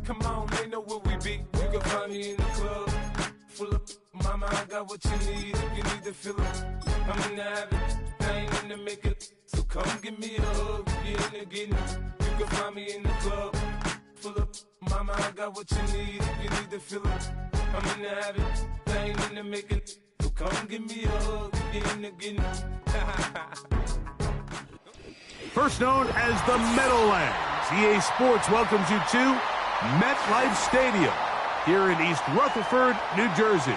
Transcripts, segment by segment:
Come on, they know where we be. You can find me in the club. Full of mama, I got what you need. If you need to feel it, I'm in the habit. I ain't in the making. So come give me a hug. If you're in the getting it, you can find me in the club. Full of mama, I got what you need. If you need to feel it, I'm in the habit. I ain't in the making. So come give me a hug. If you're in the getting it. First known as the Meadowlands, EA Sports welcomes you to MetLife Stadium here in East Rutherford, New Jersey.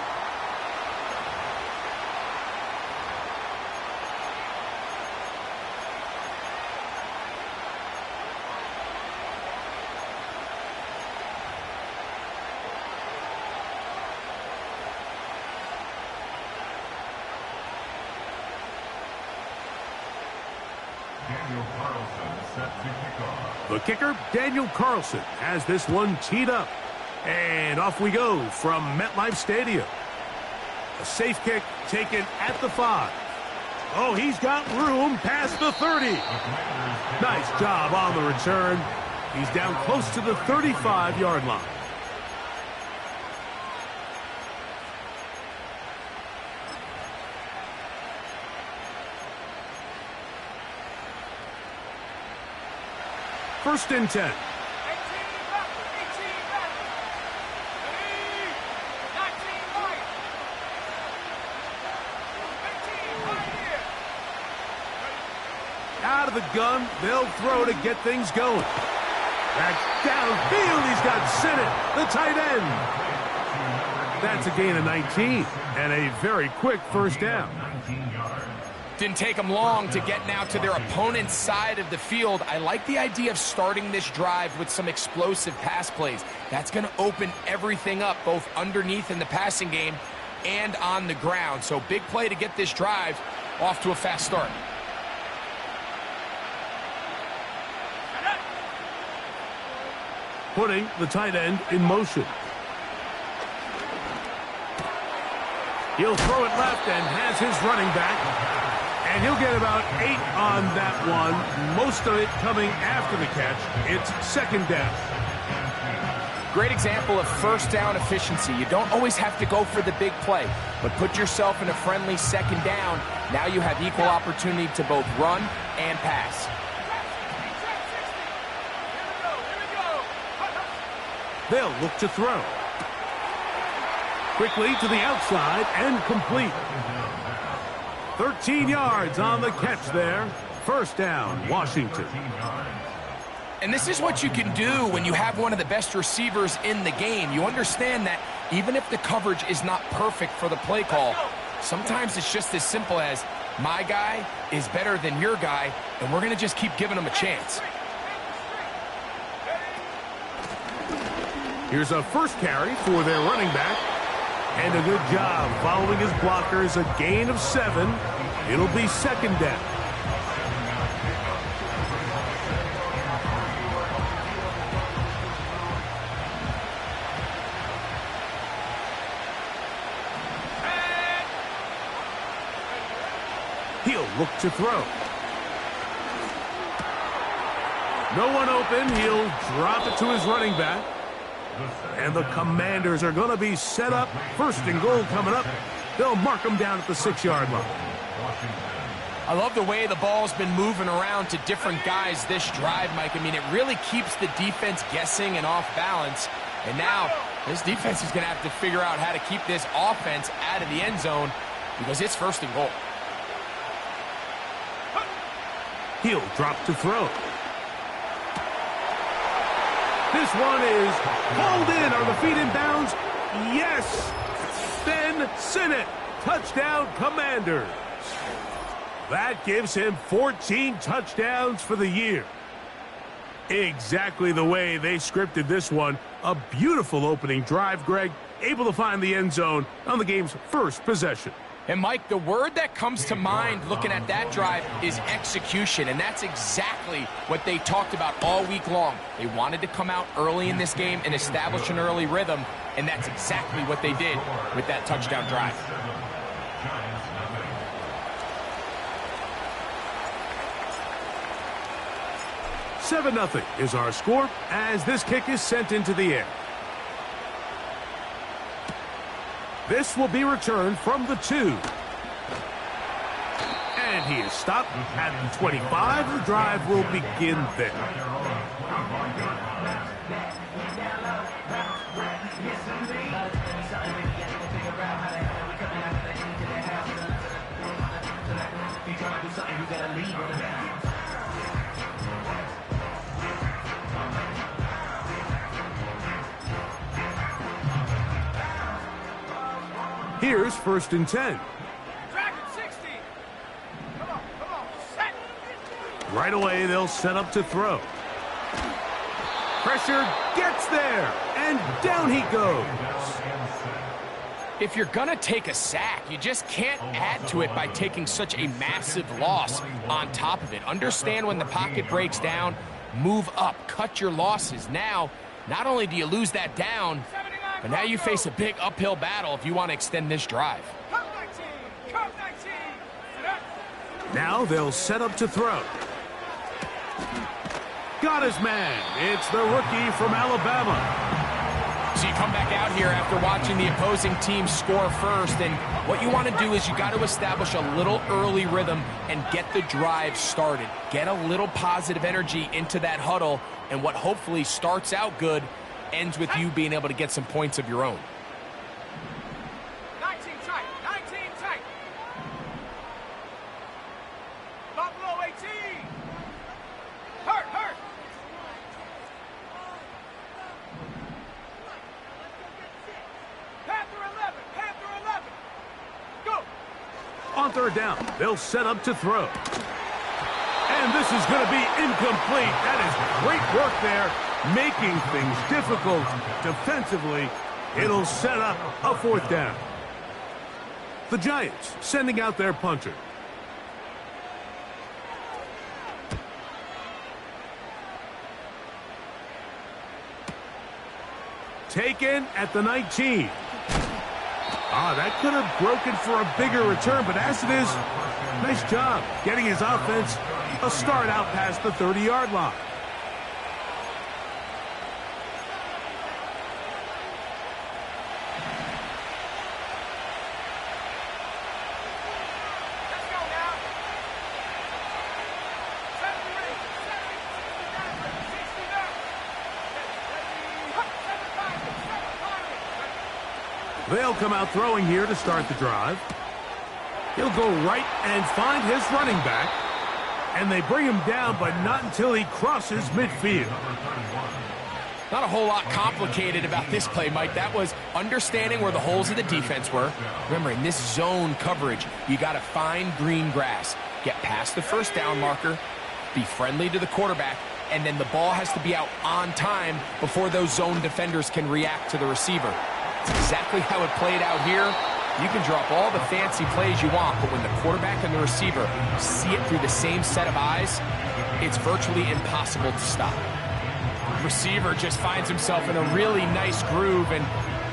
The kicker, Daniel Carlson, has this one teed up. And off we go from MetLife Stadium. A safe kick taken at the 5. Oh, he's got room past the 30. Nice job on the return. He's down close to the 35-yard line. First and 10. Out of the gun, they'll throw to get things going. Back downfield, he's got Sinnott, the tight end. That's a gain of 19 and a very quick first down. Didn't take them long to get now to their opponent's side of the field. I like the idea of starting this drive with some explosive pass plays. That's going to open everything up, both underneath in the passing game and on the ground. So big play to get this drive off to a fast start. Putting the tight end in motion. He'll throw it left and has his running back. And he'll get about 8 on that one. Most of it coming after the catch. It's second down. Great example of first down efficiency. You don't always have to go for the big play, but put yourself in a friendly second down. Now you have equal opportunity to both run and pass. They'll look to throw. Quickly to the outside and complete. 13 yards on the catch there. First down, Washington. And this is what you can do when you have one of the best receivers in the game. You understand that even if the coverage is not perfect for the play call, sometimes it's just as simple as my guy is better than your guy, and we're going to just keep giving him a chance. Here's a first carry for their running back. And a good job following his blockers, a gain of 7. It'll be second down. He'll look to throw. No one open. He'll drop it to his running back. And the Commanders are going to be set up. First and goal coming up. They'll mark them down at the 6-yard line. I love the way the ball's been moving around to different guys this drive, Mike. I mean, it really keeps the defense guessing and off balance. And now this defense is going to have to figure out how to keep this offense out of the end zone because it's first and goal. He'll drop to throw. This one is hauled in. Are the feet in bounds? Yes. Ben Sinnott. Touchdown, Commanders. That gives him 14 touchdowns for the year. Exactly the way they scripted this one. A beautiful opening drive, Greg. Able to find the end zone on the game's first possession. And, Mike, the word that comes to mind looking at that drive is execution, and that's exactly what they talked about all week long. They wanted to come out early in this game and establish an early rhythm, and that's exactly what they did with that touchdown drive. 7-0 is our score as this kick is sent into the air. This will be returned from the 2. And he is stopped at the 25. The drive will begin there. Here's 1st and 10. Right away, they'll set up to throw. Pressure gets there, and down he goes. If you're going to take a sack, you just can't add to it by taking such a massive loss on top of it. Understand when the pocket breaks down, move up, cut your losses. Now, not only do you lose that down, but now you face a big uphill battle if you want to extend this drive. Now they'll set up to throw. Got his man. It's the rookie from Alabama. So you come back out here after watching the opposing team score first, and what you want to do is you got to establish a little early rhythm and get the drive started. Get a little positive energy into that huddle, and what hopefully starts out good ends with you being able to get some points of your own. 19 tight, 19 tight. Buffalo 18. Hurt, hurt. Panther 11, Panther 11. Go. On 3rd down, they'll set up to throw. And this is going to be incomplete. That is great work there, making things difficult defensively. It'll set up a 4th down. The Giants sending out their punter. Taken at the 19. That could have broken for a bigger return, but as it is, nice job getting his offense a start out past the 30-yard line. Let's go now. 70, 69. They'll come out throwing here to start the drive. He'll go right and find his running back. And they bring him down, but not until he crosses midfield. Not a whole lot complicated about this play, Mike. That was understanding where the holes of the defense were. Remember, in this zone coverage, you got to find green grass. Get past the 1st down marker, be friendly to the quarterback, and then the ball has to be out on time before those zone defenders can react to the receiver. It's exactly how it played out here. You can drop all the fancy plays you want, but when the quarterback and the receiver see it through the same set of eyes, it's virtually impossible to stop. Receiver just finds himself in a really nice groove, and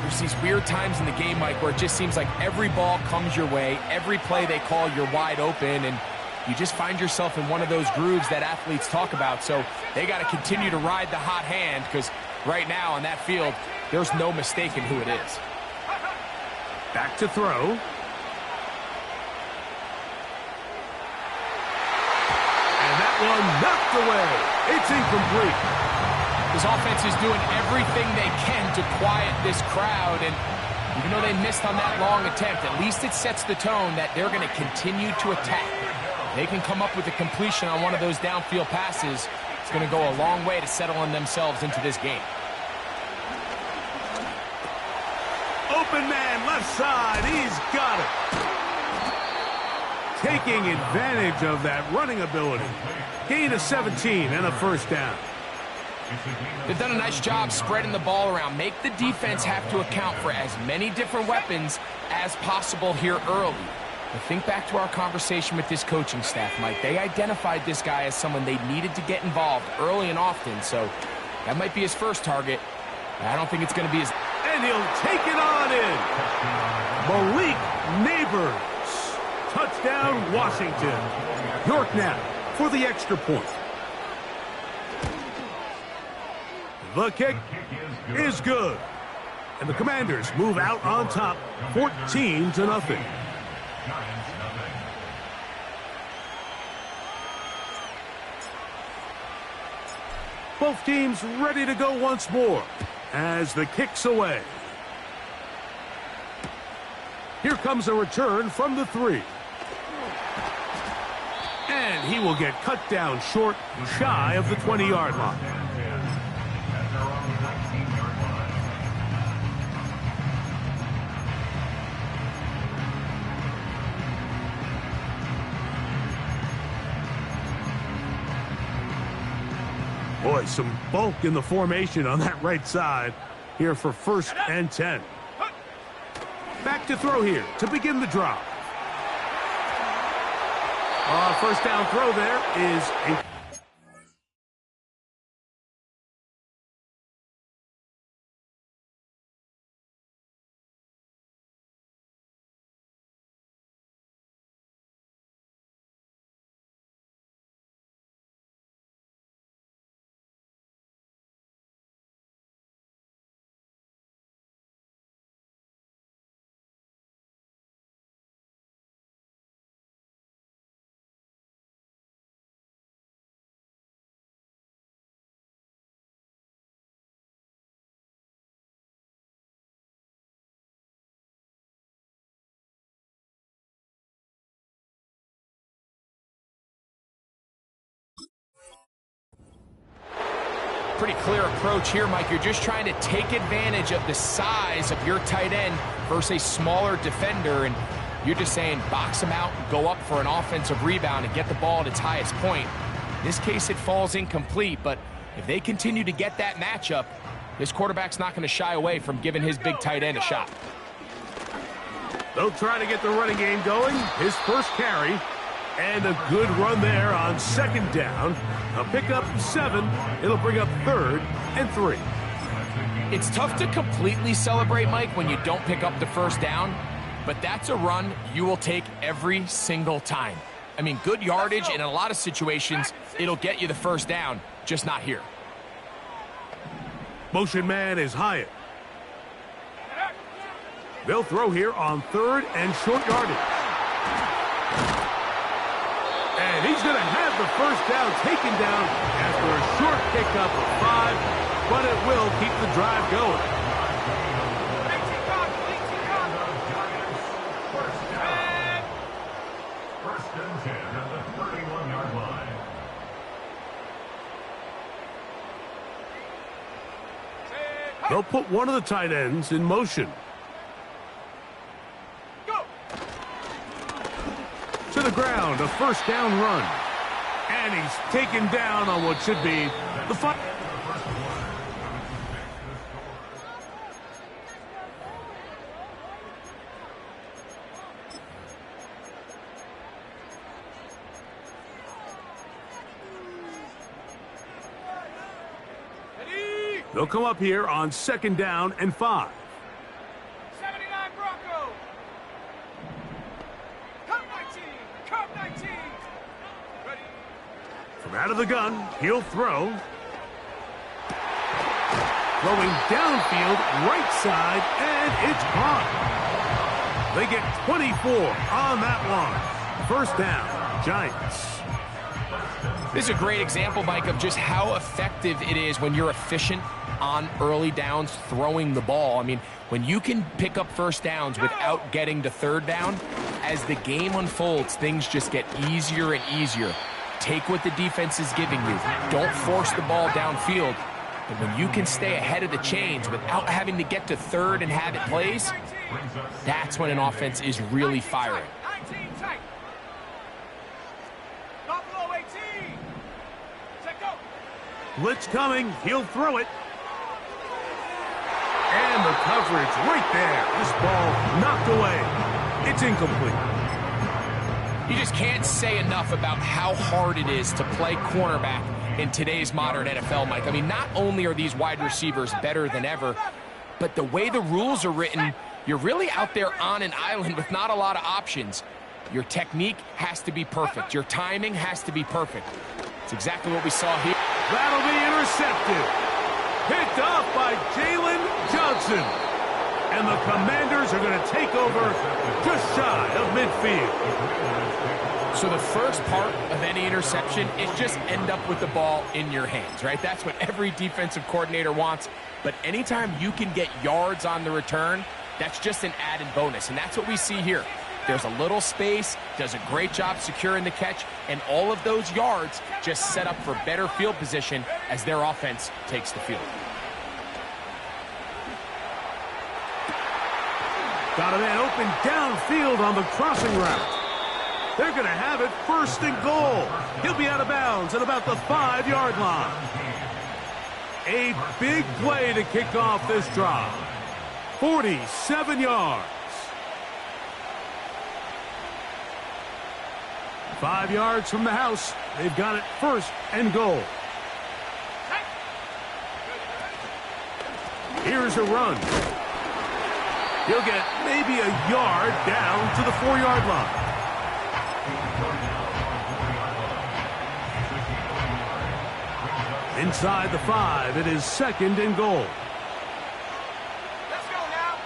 there's these weird times in the game, Mike, where it just seems like every ball comes your way, every play they call, you're wide open, and you just find yourself in one of those grooves that athletes talk about. So they got to continue to ride the hot hand, because right now on that field, there's no mistaking who it is. Back to throw. And that one knocked away. It's incomplete. This offense is doing everything they can to quiet this crowd, and even though they missed on that long attempt, at least it sets the tone that they're going to continue to attack. They can come up with a completion on one of those downfield passes. It's going to go a long way to settling themselves into this game. Open man, left side. He's got it. Taking advantage of that running ability. Gain of 17 and a 1st down. They've done a nice job spreading the ball around. Make the defense have to account for as many different weapons as possible here early. But think back to our conversation with this coaching staff, Mike. They identified this guy as someone they needed to get involved early and often, so that might be his first target. I don't think it's going to be his... And he'll take it on in. Malik Neighbors. Touchdown, Washington. York now for the extra point. The kick is good. And the Commanders move out on top, 14-0. Both teams ready to go once more as the kick's away. Here comes a return from the 3. And he will get cut down short, shy of the 20-yard line. Boy, some bulk in the formation on that right side here for 1st and 10. Back to throw here to begin the drive. First down throw there is a... Pretty clear approach here, Mike. You're just trying to take advantage of the size of your tight end versus a smaller defender, and you're just saying box him out, go up for an offensive rebound, and get the ball at its highest point. In this case, it falls incomplete, but if they continue to get that matchup, this quarterback's not going to shy away from giving his big tight end a shot. They'll try to get the running game going. His first carry. And a good run there on 2nd down. A pickup 7. It'll bring up 3rd and 3. It's tough to completely celebrate, Mike, when you don't pick up the first down, but that's a run you will take every single time. I mean, good yardage, and in a lot of situations, it'll get you the first down, just not here. Motion man is Hyatt. They'll throw here on 3rd and short yardage. And he's going to have the first down taken down after a short pickup of 5, but it will keep the drive going. First and 10 at the 31-yard line. They'll put one of the tight ends in motion. To the ground, a first down run. And he's taken down on what should be the fight. They'll come up here on 2nd down and 5. Out of the gun, he'll throw. Throwing downfield, right side, and it's caught. They get 24 on that one. First down, Giants. This is a great example, Mike, of just how effective it is when you're efficient on early downs throwing the ball. I mean, when you can pick up first downs without getting to 3rd down, as the game unfolds, things just get easier and easier. Take what the defense is giving you. Don't force the ball downfield. But when you can stay ahead of the chains without having to get to 3rd and have it plays, that's when an offense is really firing. Blitz coming. He'll throw it. And the coverage right there. This ball knocked away. It's incomplete. You just can't say enough about how hard it is to play cornerback in today's modern NFL, Mike. I mean, not only are these wide receivers better than ever, but the way the rules are written, you're really out there on an island with not a lot of options. Your technique has to be perfect. Your timing has to be perfect. It's exactly what we saw here. That'll be intercepted. Picked off by Jalen Johnson. And the Commanders are going to take over just shy of midfield. So the first part of any interception is just end up with the ball in your hands, right? That's what every defensive coordinator wants. But anytime you can get yards on the return, that's just an added bonus. And that's what we see here. There's a little space, does a great job securing the catch, and all of those yards just set up for better field position as their offense takes the field. Got a man open downfield on the crossing route. They're going to have it first and goal. He'll be out of bounds at about the 5-yard line. A big play to kick off this drive. 47 yards. 5 yards from the house. They've got it first and goal. Here's a run. He'll get maybe a yard down to the 4-yard line. Inside the 5, it is second and goal. Let's go now.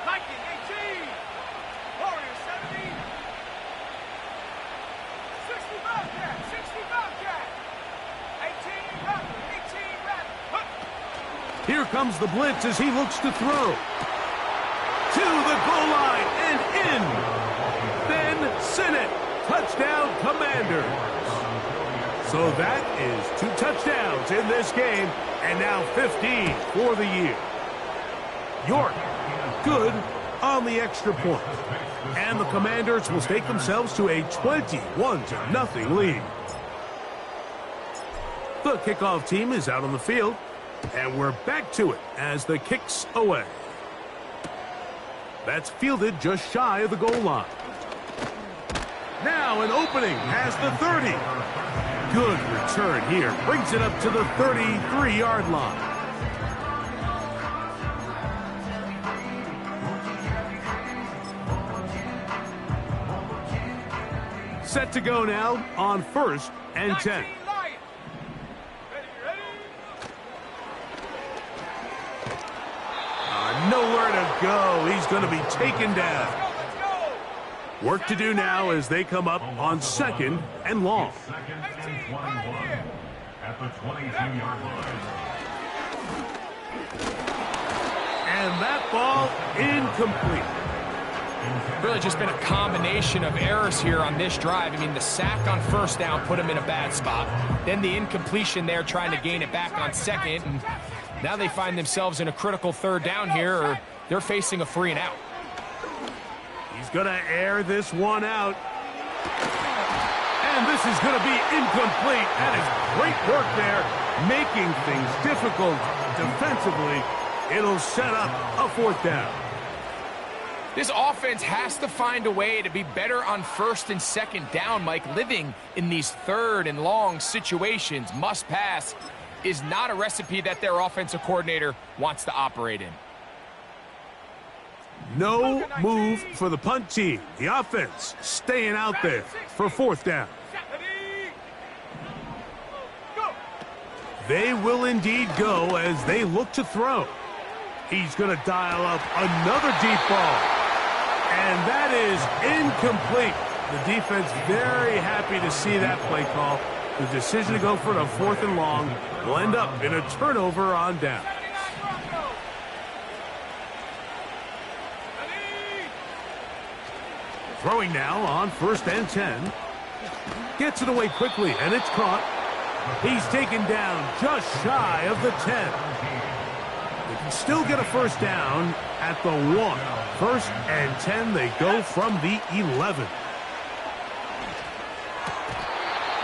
19, 18. Warriors 70. 60 Bobcat, 60 Bobcat. 18 Raptor, 18 Raptor. Here comes the blitz as he looks to throw. To the goal line and in. Ben Sinnott. Touchdown, Commanders. So that is 2 touchdowns in this game, and now 15 for the year. York, good on the extra point. And the Commanders will stake themselves to a 21-0 lead. The kickoff team is out on the field, and we're back to it as the kick's away. That's fielded just shy of the goal line. Now an opening past the 30. Good return here. Brings it up to the 33-yard line. Set to go now on 1st and 10. Nowhere to go. He's going to be taken down. Work to do now as they come up on 2nd and long. Second and 21 at the 22-yard line. And that ball incomplete. Really just been a combination of errors here on this drive. I mean, the sack on 1st down put him in a bad spot. Then the incompletion there trying to gain it back on 2nd. And now they find themselves in a critical 3rd down here, or they're facing a 3 and out. He's going to air this one out. And this is going to be incomplete. That is great work there, making things difficult defensively. It'll set up a 4th down. This offense has to find a way to be better on 1st and 2nd down, Mike. Living in these 3rd and long situations, must pass, is not a recipe that their offensive coordinator wants to operate in. No move for the punt team. The offense staying out there for 4th down. They will indeed go as they look to throw. He's going to dial up another deep ball. And that is incomplete. The defense very happy to see that play call. The decision to go for the 4th and long will end up in a turnover on down. Throwing now on 1st and 10. Gets it away quickly, and it's caught. He's taken down just shy of the 10. They can still get a 1st down at the 1. 1st and 10, they go from the 11.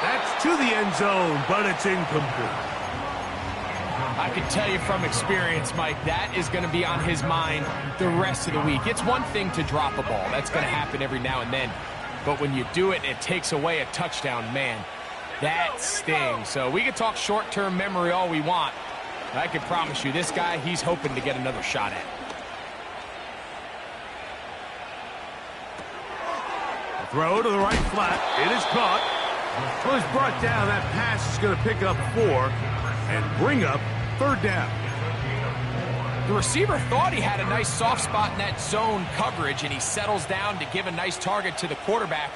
That's to the end zone, but it's incomplete. I can tell you from experience, Mike, that is going to be on his mind the rest of the week. It's one thing to drop a ball. That's going to happen every now and then. But when you do it and it takes away a touchdown, man, that stings. So we can talk short-term memory all we want. But I can promise you, this guy, he's hoping to get another shot at. Throw to the right flat. It is caught. Well, he's brought down. That pass is going to pick up 4 and bring up 3rd down. The receiver thought he had a nice soft spot in that zone coverage, and he settles down to give a nice target to the quarterback.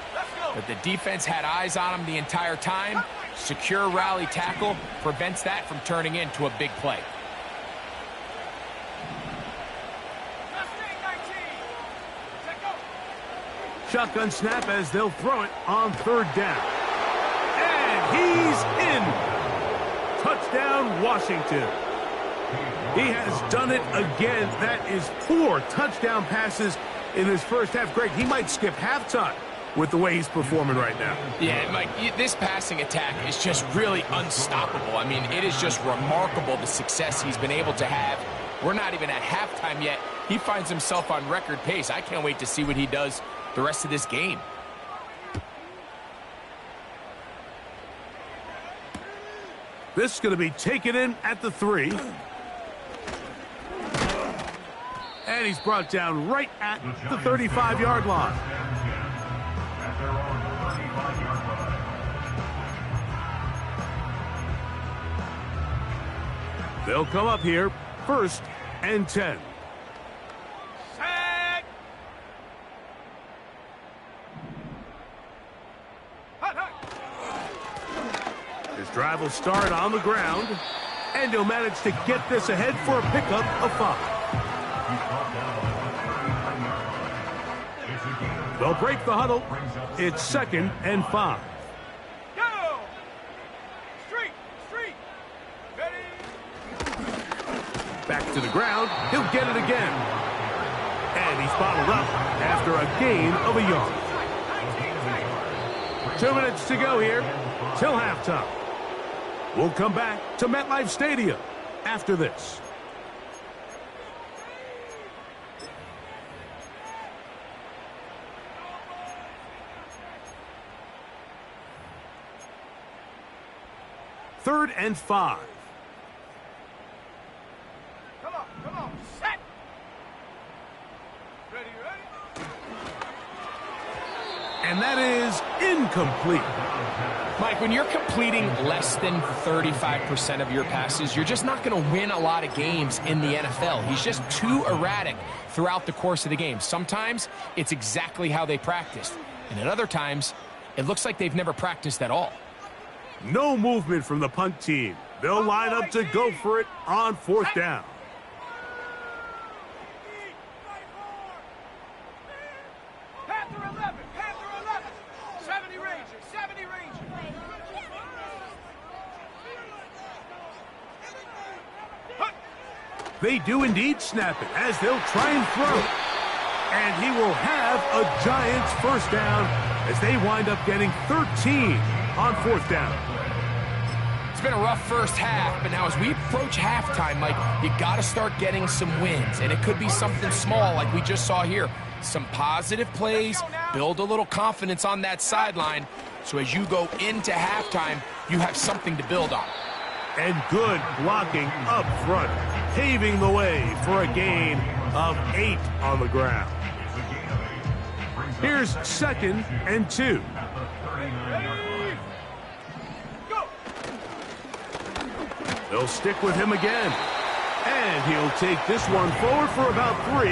But the defense had eyes on him the entire time. Secure rally tackle prevents that from turning into a big play. Shotgun snap as they'll throw it on 3rd down. And he's in. Touchdown, Washington. He has done it again. That is 4 touchdown passes in his first half. Greg, he might skip halftime with the way he's performing right now. Yeah, Mike, this passing attack is just really unstoppable. I mean, it is just remarkable the success he's been able to have. We're not even at halftime yet. He finds himself on record pace. I can't wait to see what he does the rest of this game. This is going to be taken in at the 3. And he's brought down right at the 35-yard line. They'll come up here, 1st and 10. His drive will start on the ground, and he'll manage to get this ahead for a pickup of 5. They'll break the huddle. It's 2nd and 5. Go! Street! Ready! Back to the ground. He'll get it again. And he's bottled up after a gain of a yard. 2 minutes to go here till halftime. We'll come back to MetLife Stadium after this. Third and 5. Come on, set! Ready? And that is incomplete. Mike, when you're completing less than 35% of your passes, you're just not going to win a lot of games in the NFL. He's just too erratic throughout the course of the game. Sometimes it's exactly how they practiced, and at other times it looks like they've never practiced at all. No movement from the punt team. They'll line up to go for it on 4th down. Panther 11! 70 Rangers! They do indeed snap it as they'll try and throw. And he will have a Giants 1st down as they wind up getting 13 on 4th down. It's been a rough first half, but now as we approach halftime, Mike, you got to start getting some wins. And it could be something small like we just saw here. Some positive plays, build a little confidence on that sideline. So as you go into halftime, you have something to build on. And good blocking up front, paving the way for a gain of 8 on the ground. Here's 2nd and 2. They'll stick with him again. And he'll take this one forward for about 3,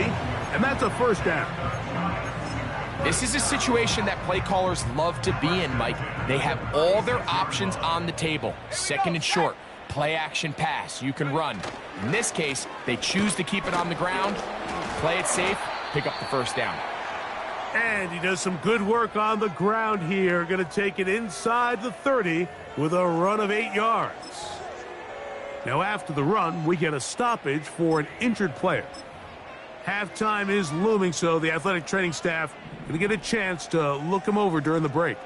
and that's a 1st down. This is a situation that play callers love to be in, Mike. They have all their options on the table. 2nd and short, play action pass, you can run. In this case, they choose to keep it on the ground, play it safe, pick up the 1st down. And he does some good work on the ground here. Going to take it inside the 30 with a run of 8 yards. Now after the run, we get a stoppage for an injured player. Halftime is looming, so the athletic training staff going to get a chance to look him over during the break.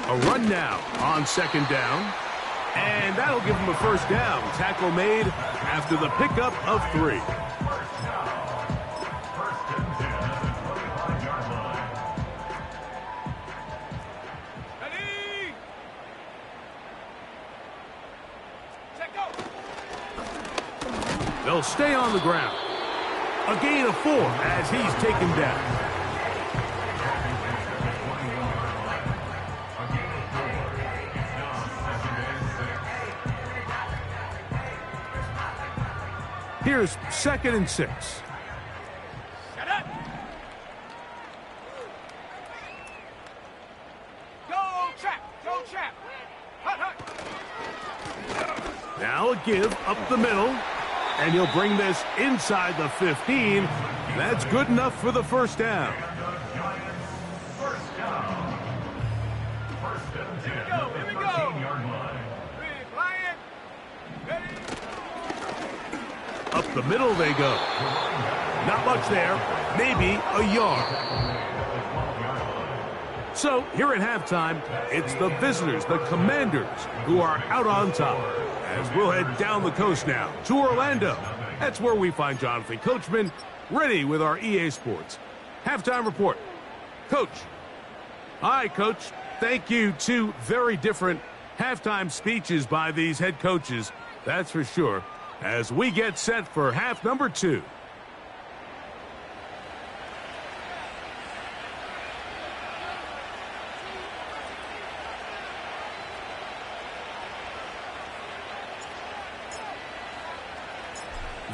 A run now on 2nd down. And that'll give him a 1st down. Tackle made after the pickup of 3. They'll stay on the ground. A gain of 4 as he's taken down. Here's 2nd and 6. Shut up. Go trap. Go trap. Hut, hut. Now a give up the middle. And he'll bring this inside the 15. That's good enough for the first down. First down. First and 10 at the 13-yard line. Up the middle they go. Not much there. Maybe a yard. So here at halftime, it's the visitors, the Commanders, who are out on top. As we'll head down the coast now to Orlando. That's where we find Jonathan Coachman ready with our EA Sports halftime report. Coach. Hi, Coach. Thank you. Two very different halftime speeches by these head coaches. That's for sure. As we get set for half number 2.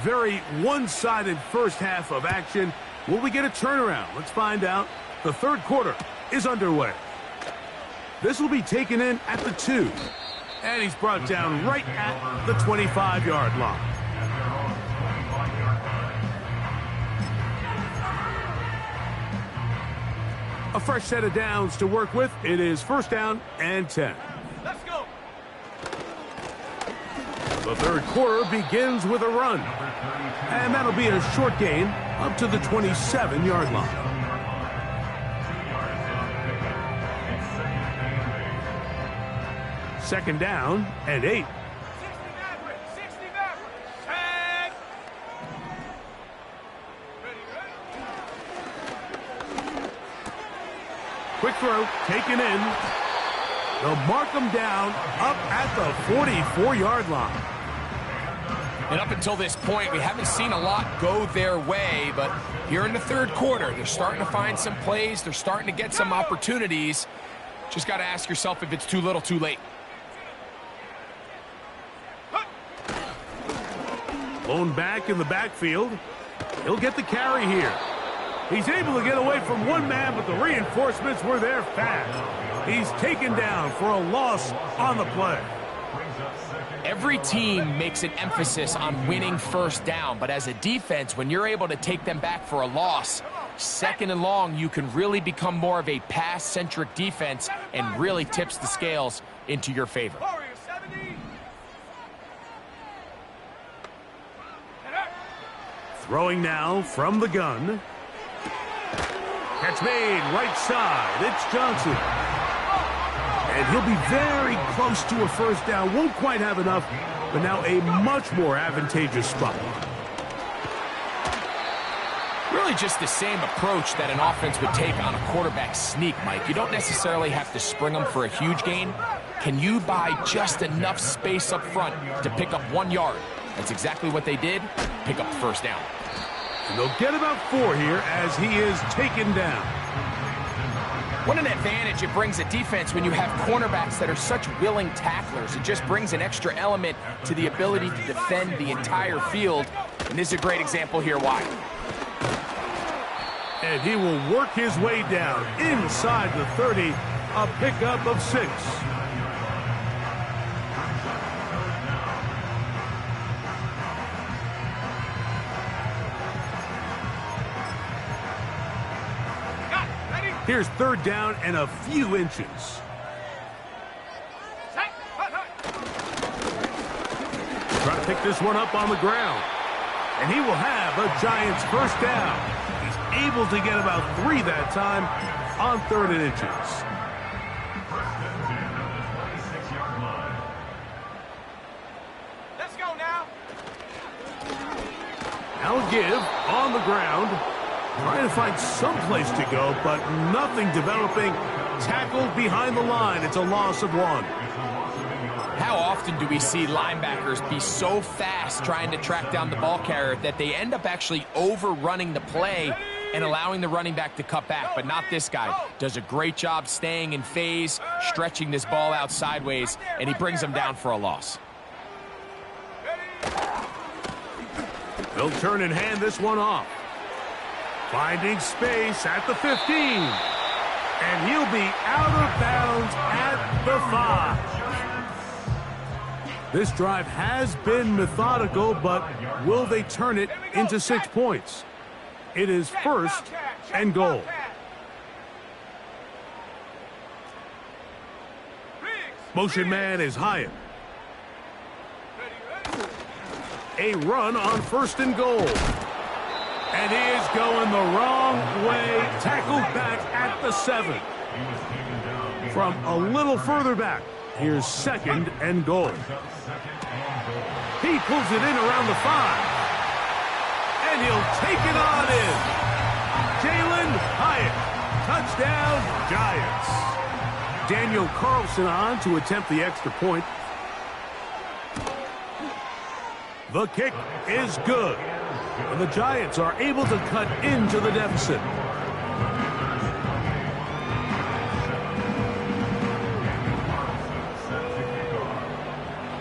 Very one-sided first half of action. Will we get a turnaround? Let's find out. The third quarter is underway. This will be taken in at the 2. And he's brought down right at the 25-yard line. A fresh set of downs to work with. It is 1st down and 10. Let's go. The third quarter begins with a run. And that'll be a short gain up to the 27-yard line. Second down and 8. 60 Tag. Quick throw, taken in. They'll mark them down up at the 44-yard line. And up until this point, we haven't seen a lot go their way, but here in the third quarter, they're starting to find some plays. They're starting to get some opportunities. Just got to ask yourself if it's too little, too late. Blown back in the backfield. He'll get the carry here. He's able to get away from one man, but the reinforcements were there fast. He's taken down for a loss on the play. Every team makes an emphasis on winning first down, but as a defense, when you're able to take them back for a loss, 2nd and long, you can really become more of a pass-centric defense and really tips the scales into your favor. Throwing now from the gun. Catch made, right side. It's Johnson. And he'll be very close to a first down. Won't quite have enough, but now a much more advantageous spot. Really just the same approach that an offense would take on a quarterback sneak, Mike. You don't necessarily have to spring them for a huge gain. Can you buy just enough space up front to pick up 1 yard? That's exactly what they did. Pick up the first down. And they'll get about 4 here as he is taken down. What an advantage it brings a defense when you have cornerbacks that are such willing tacklers. It just brings an extra element to the ability to defend the entire field. And this is a great example here why. And he will work his way down inside the 30, a pickup of 6. Here's 3rd down and a few inches. Try to pick this one up on the ground. And he will have a Giants first down. He's able to get about 3 that time on 3rd and inches. Let's go now. Now give on the ground. Trying to find some place to go, but nothing developing. Tackled behind the line. It's a loss of 1. How often do we see linebackers be so fast trying to track down the ball carrier that they end up actually overrunning the play and allowing the running back to cut back? But not this guy. Does a great job staying in phase, stretching this ball out sideways, and he brings them down for a loss. They'll turn and hand this one off. Finding space at the 15. And he'll be out of bounds at the 5. This drive has been methodical, but will they turn it into 6 points? It is first and goal. Motion man is Hyatt. A run on first and goal. And he is going the wrong way. Tackled back at the 7. From a little further back, here's second and goal. He pulls it in around the 5. And he'll take it on in. Jalen Hyatt. Touchdown, Giants. Daniel Carlson on to attempt the extra point. The kick is good. And the Giants are able to cut into the deficit.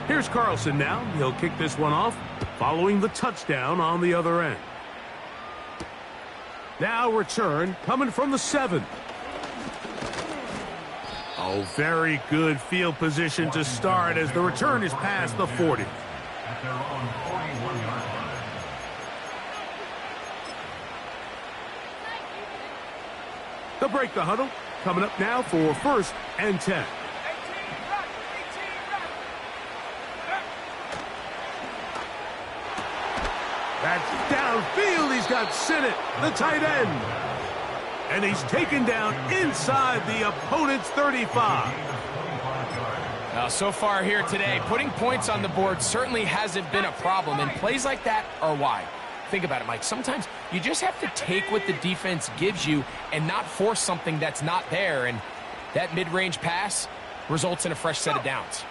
Here's Carlson now. He'll kick this one off, following the touchdown on the other end. Now return coming from the 7. Oh, very good field position to start as the return is past the 40. At their own 41-yard line. They'll break the huddle. Coming up now for first and 10. That's downfield. He's got Sinnott, the tight end. And he's taken down inside the opponent's 35. Now, so far here today, putting points on the board certainly hasn't been a problem, and plays like that are why. Think about it, Mike. Sometimes you just have to take what the defense gives you and not force something that's not there, and that mid-range pass results in a fresh set of downs.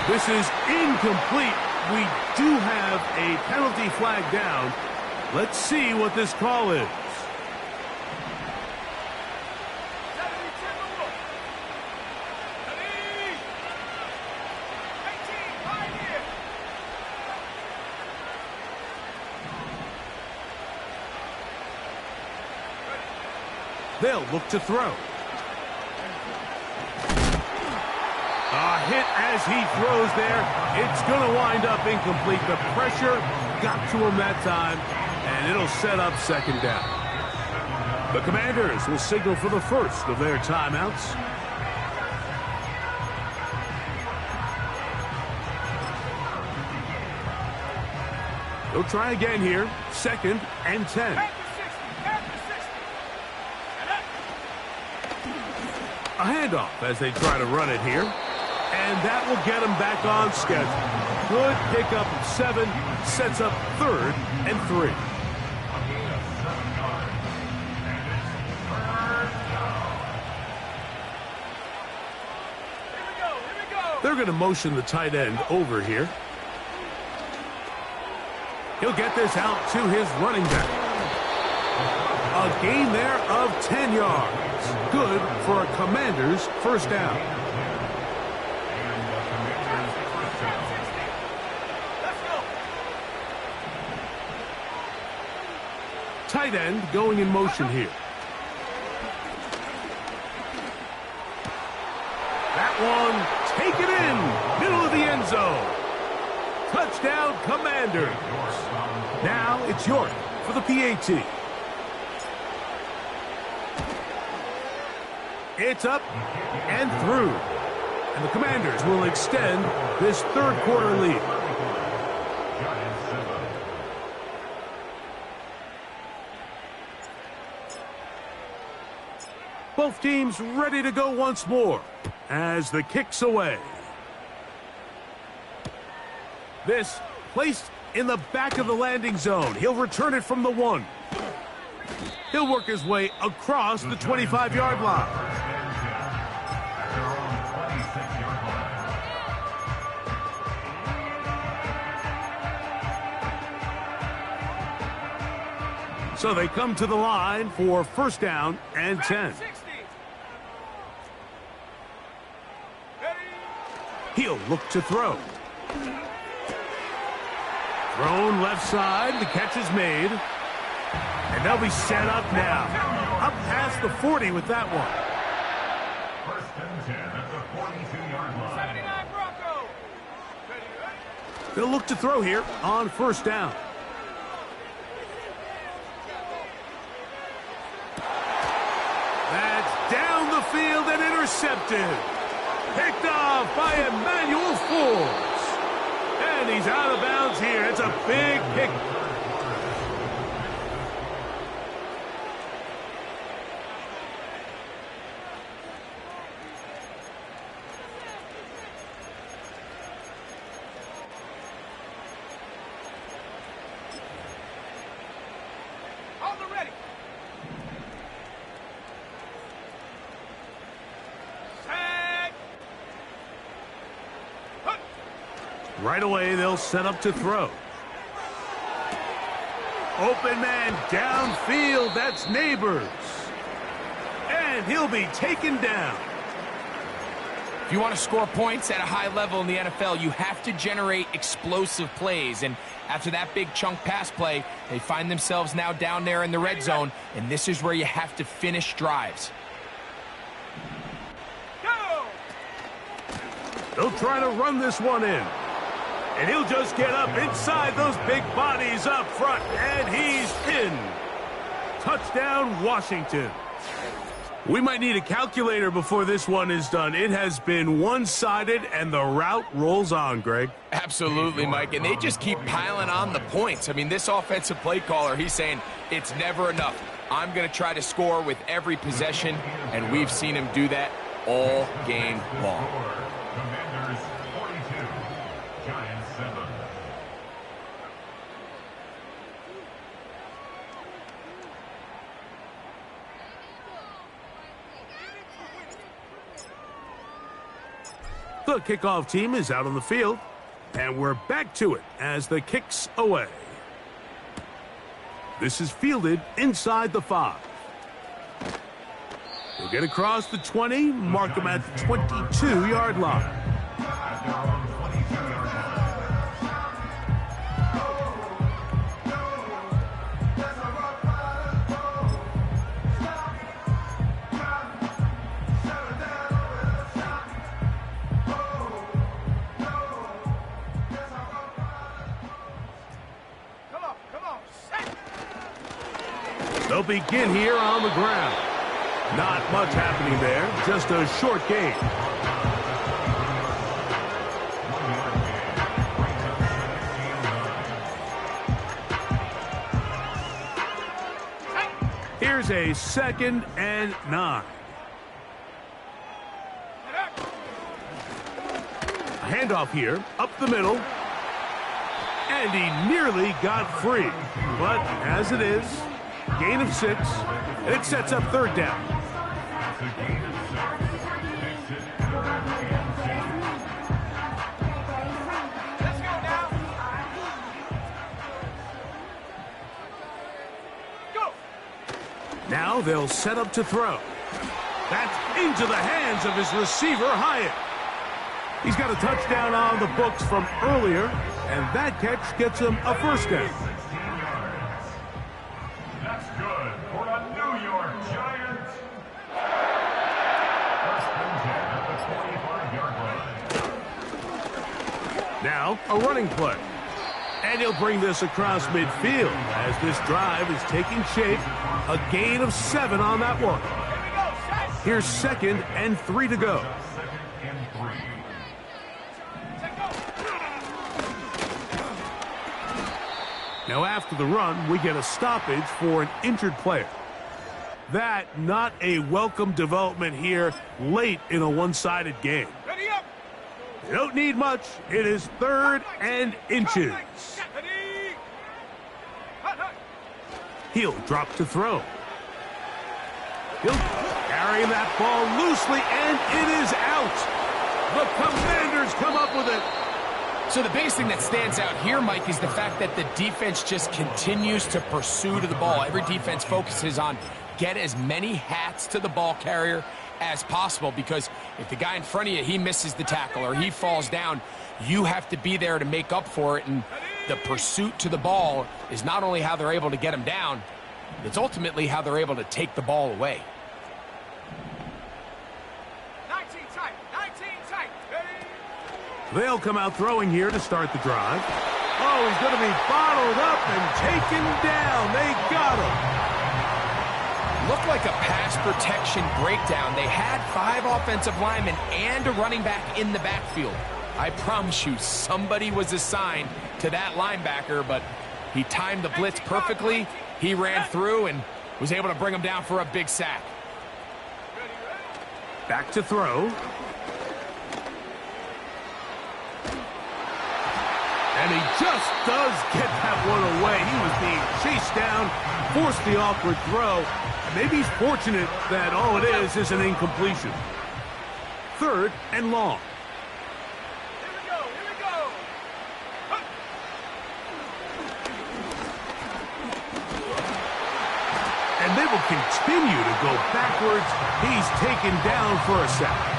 This is incomplete. We do have a penalty flag down. Let's see what this call is. They'll look to throw. A hit as he throws there. It's going to wind up incomplete. The pressure got to him that time, and it'll set up second down. The Commanders will signal for the first of their timeouts. They'll try again here. Second and 10. A handoff as they try to run it here. And that will get him back on schedule. Good pickup of 7. Sets up third and 3. They're going to motion the tight end over here. He'll get this out to his running back. A gain there of 10 yards. Good for a Commanders first down. Tight end going in motion here. That one, take it in, middle of the end zone. Touchdown, Commanders. Now it's York for the PAT. It's up and through. And the Commanders will extend this third quarter lead. Both teams ready to go once more as the kick's away. This placed in the back of the landing zone. He'll return it from the 1. He'll work his way across the 25-yard line. So they come to the line for first down and 10. He'll look to throw. Thrown left side. The catch is made. And they'll be set up now. Up past the 40 with that one. First and 10 at the 42-yard line. 79 Bronco. They'll look to throw here on first down. That's down the field and intercepted. Picked off by Emmanuel Forbes. And he's out of bounds here. It's a big pick. Right away, they'll set up to throw. Open man downfield. That's Neighbors. And he'll be taken down. If you want to score points at a high level in the NFL, you have to generate explosive plays. And after that big chunk pass play, they find themselves now down there in the red zone. And this is where you have to finish drives. Go! They'll try to run this one in. And he'll just get up inside those big bodies up front. And he's in. Touchdown, Washington. We might need a calculator before this one is done. It has been one-sided, and the route rolls on, Greg. Absolutely, Mike. And they just keep piling on the points. I mean, this offensive play caller, he's saying it's never enough. I'm going to try to score with every possession, and we've seen him do that all game long. Commanders 42, Giants 7. The kickoff team is out on the field, and we're back to it as the kick's away. This is fielded inside the 5. They'll get across the 20, mark them at the 22-yard line. At their own 22-yard line. They'll begin here on the ground. Not much happening there, just a short gain. Here's a 2nd and 9. A handoff here, up the middle. And he nearly got free. But as it is, gain of 6, and it sets up 3rd down. Let's go now. Go. Now they'll set up to throw. That's into the hands of his receiver, Hyatt. He's got a touchdown on the books from earlier, and that catch gets him a 1st down. That's good for the New York Giants. First and 10 at the 25-yard line. Now a running play. And he'll bring this across midfield as this drive is taking shape. A gain of 7 on that one. Here's 2nd and 3 to go. Now after the run, we get a stoppage for an injured player. That not a welcome development here late in a one-sided game. Ready up. They don't need much. It is 3rd and inches. Ready. Hut, hut. He'll drop to throw. He'll carry that ball loosely, and it is out. The Commanders come up with it. So the biggest thing that stands out here, Mike, is the fact that the defense just continues to pursue to the ball. Every defense focuses on get as many hats to the ball carrier as possible, because if the guy in front of you, he misses the tackle or he falls down, you have to be there to make up for it. And the pursuit to the ball is not only how they're able to get him down, it's ultimately how they're able to take the ball away. 19 tight, 19 tight. They'll come out throwing here to start the drive. Oh, he's going to be bottled up and taken down. They got him. Looked like a pass protection breakdown. They had 5 offensive linemen and a running back in the backfield. I promise you, somebody was assigned to that linebacker, but he timed the blitz perfectly. He ran through and was able to bring him down for a big sack. Back to throw. And he just does get that one away. He was being chased down, forced the awkward throw. Maybe he's fortunate that all it is an incompletion. 3rd and long. Here we go, here we go. And they will continue to go backwards. He's taken down for a sack.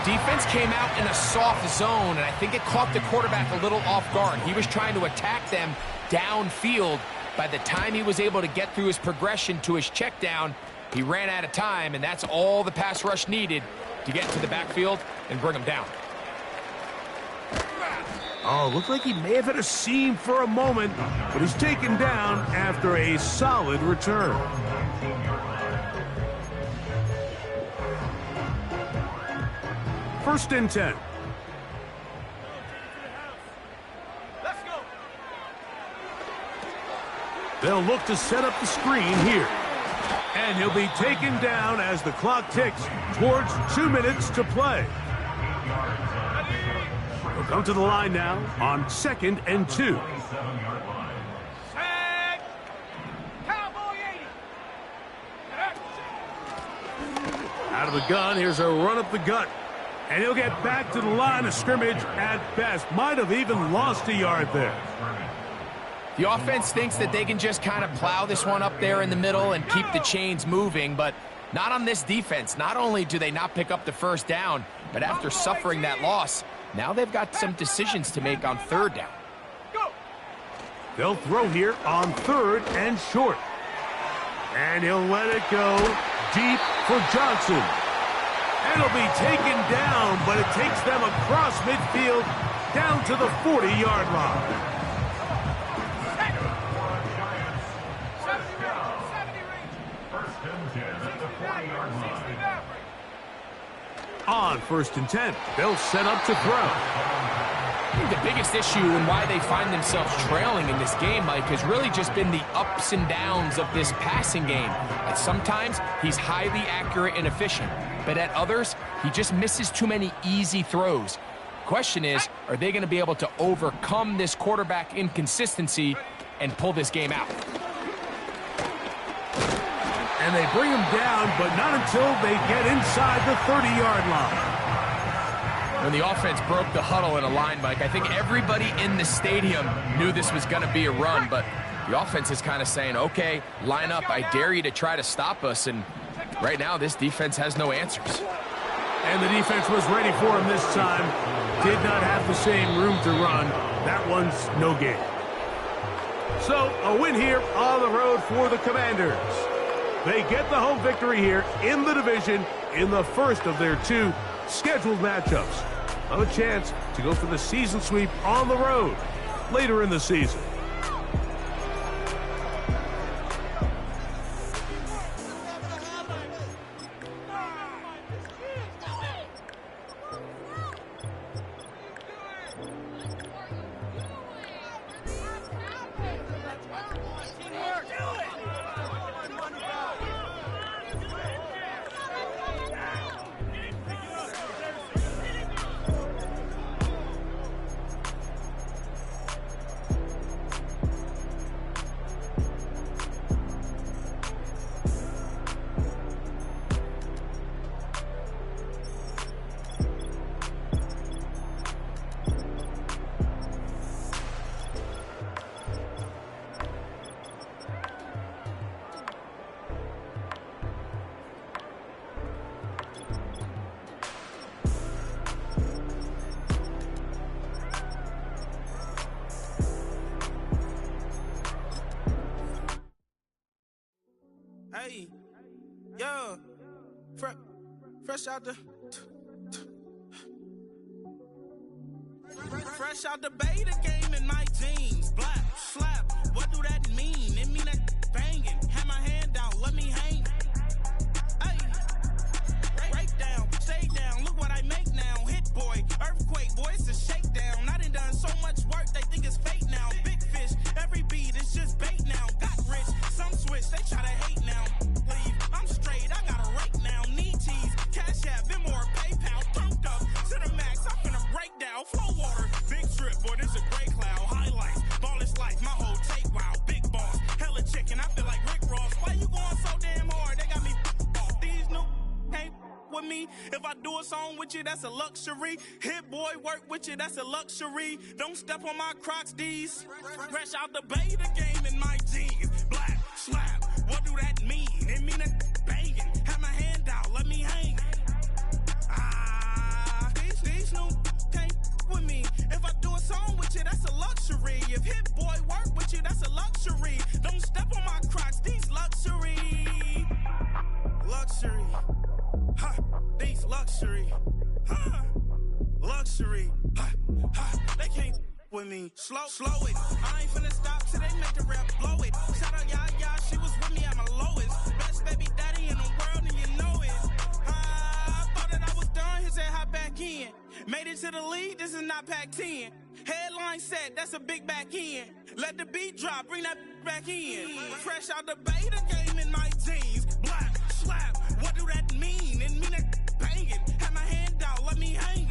Defense came out in a soft zone, and I think it caught the quarterback a little off guard. He was trying to attack them downfield. By the time he was able to get through his progression to his check down, he ran out of time, and that's all the pass rush needed to get into the backfield and bring him down. Oh, looked like he may have hit a seam for a moment, but he's taken down after a solid return. First and 10. Let's go. They'll look to set up the screen here. And he'll be taken down as the clock ticks towards 2 minutes to play. He'll come to the line now on 2nd and 2. Tag. Cowboy 80. Out of the gun, here's a run up the gut. And he'll get back to the line of scrimmage at best. Might have even lost a yard there. The offense thinks that they can just kind of plow this one up there in the middle and keep the chains moving, but not on this defense. Not only do they not pick up the first down, but after suffering that loss, now they've got some decisions to make on 3rd down. Go. They'll throw here on 3rd and short. And he'll let it go deep for Johnson. And he'll be taken down, but it takes them across midfield down to the 40-yard line. 70 range. First and 10 at the 40-yard line. On 1st and 10, they'll set up to throw. I think the biggest issue and why they find themselves trailing in this game, Mike, has really just been the ups and downs of this passing game. And sometimes he's highly accurate and efficient, but at others, he just misses too many easy throws. Question is, are they going to be able to overcome this quarterback inconsistency and pull this game out? And they bring him down, but not until they get inside the 30-yard line. When the offense broke the huddle in a line, Mike, I think everybody in the stadium knew this was going to be a run, but the offense is kind of saying, okay, line up, I dare you to try to stop us, and right now this defense has no answers. And the defense was ready for him this time. Did not have the same room to run. That one's no gain. So, a win here on the road for the Commanders. They get the home victory here in the division in the first of their 2 scheduled matchups. Have a chance to go for the season sweep on the road later in the season. Hey, yo, fresh out the beta game in my jeans. Black, slap, what do that mean? It mean that banging. Have my hand out, let me hang. Hey, break down, stay down, look what I make now. Hit boy, earthquake, boy, it's a shakedown. I done so much work, they think it's fake now. Big fish, every beat is just bait now. Got rich, some switch, they try to hate now. Leave, I'm straight, I got a rake now. Need cheese, cash app, Venmo or PayPal. Turned up to the max, I'm finna break down. Flow water, big trip, boy, this a gray cloud. Highlights, ball is life, my whole take, wow. Big boss, hella chicken, I feel like Rick Ross. Why you going so damn hard? They got me off. These new can't with me. If I do a song with you, that's a luxury. Hit boy, work with you, that's a luxury. Don't step on my Crocs, D's. Fresh out the beta game in my jeans. Black, slap, what do that mean? It mean that banging. Have my hand out, let me hang. These new can't with me. If I do a song with you, that's a luxury. If Hit Boy work with you, that's a luxury. Don't step on my Crocs, these luxury. Luxury. Ha, these luxury. Ha, luxury. Ha, ha, they can't with me. Slow it. I ain't finna stop till they make the rap blow it. Shout out Yaya, she was with me at my lowest. Best baby daddy in the world and you know it. I thought that I was done, he said hop back in. Made it to the lead, this is not Pac-10. Headline set, that's a big back end. Let the beat drop, bring that back in. Fresh out the beta game in my jeans. Black, slap, what do that mean? It mean that banging. Have my hand out, let me hang.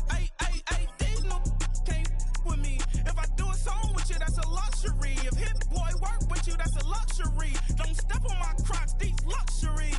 Ay, these no can't with me. If I do a song with you, that's a luxury. If Hit Boy work with you, that's a luxury. Don't step on my Crocs, these luxury.